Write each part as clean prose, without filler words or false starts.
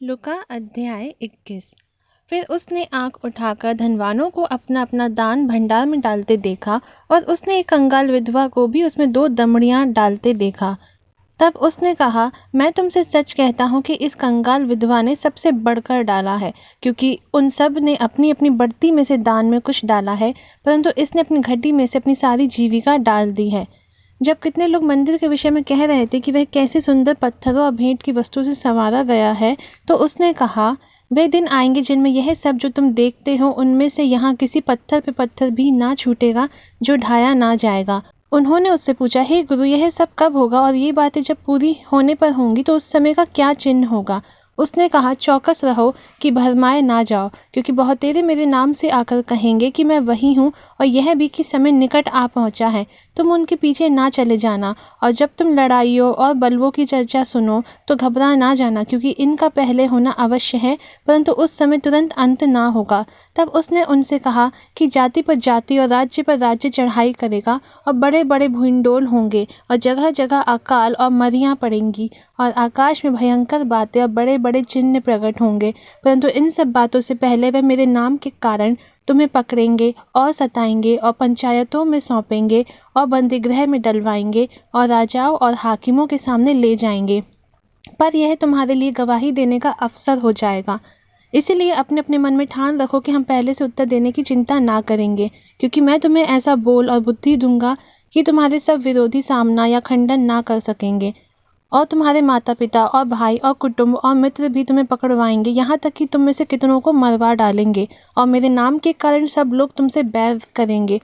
लुका अध्याय 21। फिर उसने आँख उठाकर धनवानों को अपना अपना दान भंडार में डालते देखा, और उसने एक कंगाल विधवा को भी उसमें 2 दमड़ियाँ डालते देखा। तब उसने कहा, मैं तुमसे सच कहता हूँ कि इस कंगाल विधवा ने सबसे बढ़कर डाला है, क्योंकि उन सब ने अपनी अपनी बढ़ती में से दान में कुछ डाला है, परंतु इसने अपनी घटी में से अपनी सारी जीविका डाल दी है। जब कितने लोग मंदिर के विषय में कह रहे थे कि वह कैसे सुंदर पत्थरों और भेंट की वस्तु से संवारा गया है, तो उसने कहा, वे दिन आएंगे जिनमें यह सब जो तुम देखते हो उनमें से यहाँ किसी पत्थर पे पत्थर भी ना छूटेगा जो ढाया ना जाएगा। उन्होंने उससे पूछा, हे गुरु, यह सब कब होगा और ये बातें जब पूरी होने पर होंगी तो उस समय का क्या चिन्ह होगा? उसने कहा, चौकस रहो कि भरमाए ना जाओ, क्योंकि बहुतेरे मेरे नाम से आकर कहेंगे कि मैं वही हूँ, और यह भी कि समय निकट आ पहुँचा है। तुम उनके पीछे ना चले जाना, और जब तुम लड़ाइयों और बलवों की चर्चा सुनो तो घबरा ना जाना, क्योंकि इनका पहले होना अवश्य है, परंतु उस समय तुरंत अंत ना होगा। तब उसने उनसे कहा कि जाति पर जाति और राज्य पर राज्य चढ़ाई करेगा, और बड़े बड़े भूइंडोल होंगे, और जगह जगह अकाल और मरियाँ पड़ेंगी, और आकाश में भयंकर बातें और बड़े बड़े चिन्ह प्रकट होंगे। परंतु इन सब बातों से पहले वे मेरे नाम के कारण तुम्हें पकड़ेंगे और सताएंगे, और पंचायतों में सौंपेंगे, और बंदीगृह में डलवाएंगे, और राजाओं और हाकिमों के सामने ले जाएंगे। पर यह तुम्हारे लिए गवाही देने का अवसर हो जाएगा। इसीलिए अपने अपने मन में ठान रखो कि हम पहले से उत्तर देने की चिंता ना करेंगे, क्योंकि मैं तुम्हें ऐसा बोल और बुद्धि दूंगा कि तुम्हारे सब विरोधी सामना या खंडन ना कर सकेंगे, और तुम्हारे माता पिता और भाई और कुटुंब और मित्र भी तुम्हें पकड़वाएंगे, यहाँ तक कि तुम में से कितनों को मरवा डालेंगे, और मेरे नाम के कारण सब लोग तुमसे बैर करेंगे,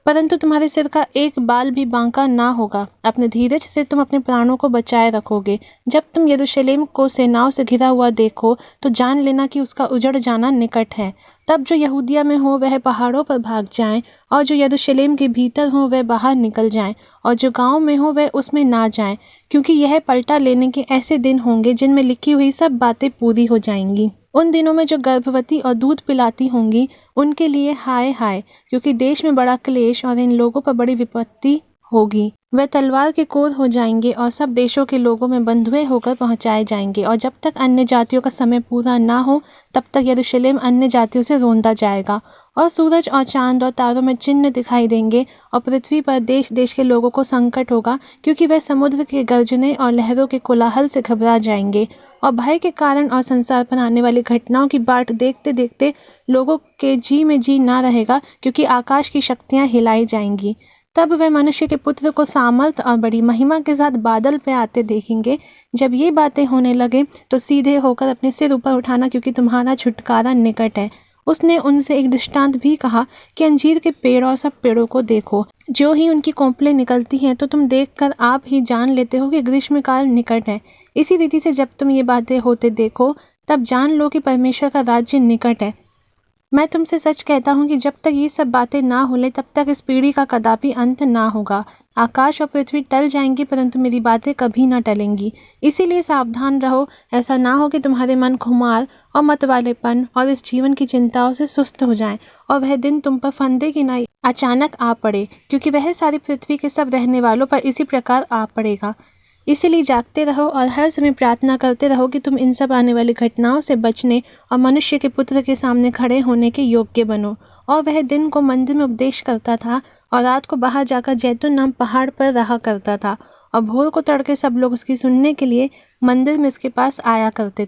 परंतु तुम्हारे सिर का एक बाल भी बांका ना होगा। अपने धीरज से तुम अपने प्राणों को बचाए रखोगे। जब तुम यरूशलेम को सेनाओं से घिरा हुआ देखो तो जान लेना कि उसका उजड़ जाना निकट है। तब जो यहूदिया में हो वह पहाड़ों पर भाग जाएं, और जो यरूशलेम के भीतर हो वह बाहर निकल जाएं, और जो गांव में हो वह उसमें ना जाएं, क्योंकि यह पलटा लेने के ऐसे दिन होंगे जिनमें लिखी हुई सब बातें पूरी हो जाएंगी। उन दिनों में जो गर्भवती और दूध पिलाती होंगी उनके लिए हाय हाय, क्योंकि देश में बड़ा क्लेश और इन लोगों पर बड़ी विपत्ति होगी। वे तलवार के कोर हो जाएंगे और सब देशों के लोगों में बंधुए होकर पहुंचाए जाएंगे, और जब तक अन्य जातियों का समय पूरा ना हो तब तक यरूशलेम अन्य जातियों से रोंदा जाएगा, और सूरज और चांद और तारों में चिन्ह दिखाई देंगे, और पृथ्वी पर देश देश के लोगों को संकट होगा, क्योंकि वह समुद्र के गर्जने और लहरों के कोलाहल से घबरा जाएंगे, और भय के कारण और संसार पर आने वाली घटनाओं की बाट देखते देखते लोगों के जी में जी ना रहेगा, क्योंकि आकाश की शक्तियां हिलाई जाएंगी। तब वे मनुष्य के पुत्र को सामर्थ और बड़ी महिमा के साथ बादल पे आते देखेंगे। जब ये बातें होने लगे तो सीधे होकर अपने सिर ऊपर उठाना, क्योंकि तुम्हारा छुटकारा निकट है। उसने उनसे एक दृष्टांत भी कहा कि अंजीर के पेड़ और सब पेड़ों को देखो, जो ही उनकी कोंपलें निकलती हैं तो तुम देखकर आप ही जान लेते हो कि ग्रीष्मकाल निकट है। इसी रीति से जब तुम ये बातें होते देखो तब जान लो कि परमेश्वर का राज्य निकट है। मैं तुमसे सच कहता हूँ कि जब तक ये सब बातें ना होले तब तक इस पीढ़ी का कदापि अंत ना होगा। आकाश और पृथ्वी टल जाएंगी, परंतु मेरी बातें कभी ना टलेंगी। इसीलिए सावधान रहो, ऐसा ना हो कि तुम्हारे मन खुमार और मतवालेपन और इस जीवन की चिंताओं से सुस्त हो जाएं, और वह दिन तुम पर फंदे की नाई अचानक आ पड़े, क्योंकि वह सारी पृथ्वी के सब रहने वालों पर इसी प्रकार आ पड़ेगा। इसीलिए जागते रहो और हर समय प्रार्थना करते रहो कि तुम इन सब आने वाली घटनाओं से बचने और मनुष्य के पुत्र के सामने खड़े होने के योग्य बनो। और वह दिन को मंदिर में उपदेश करता था, और रात को बाहर जाकर जैतून नाम पहाड़ पर रहा करता था, और भोर को तड़के सब लोग उसकी सुनने के लिए मंदिर में इसके पास आया करते थे।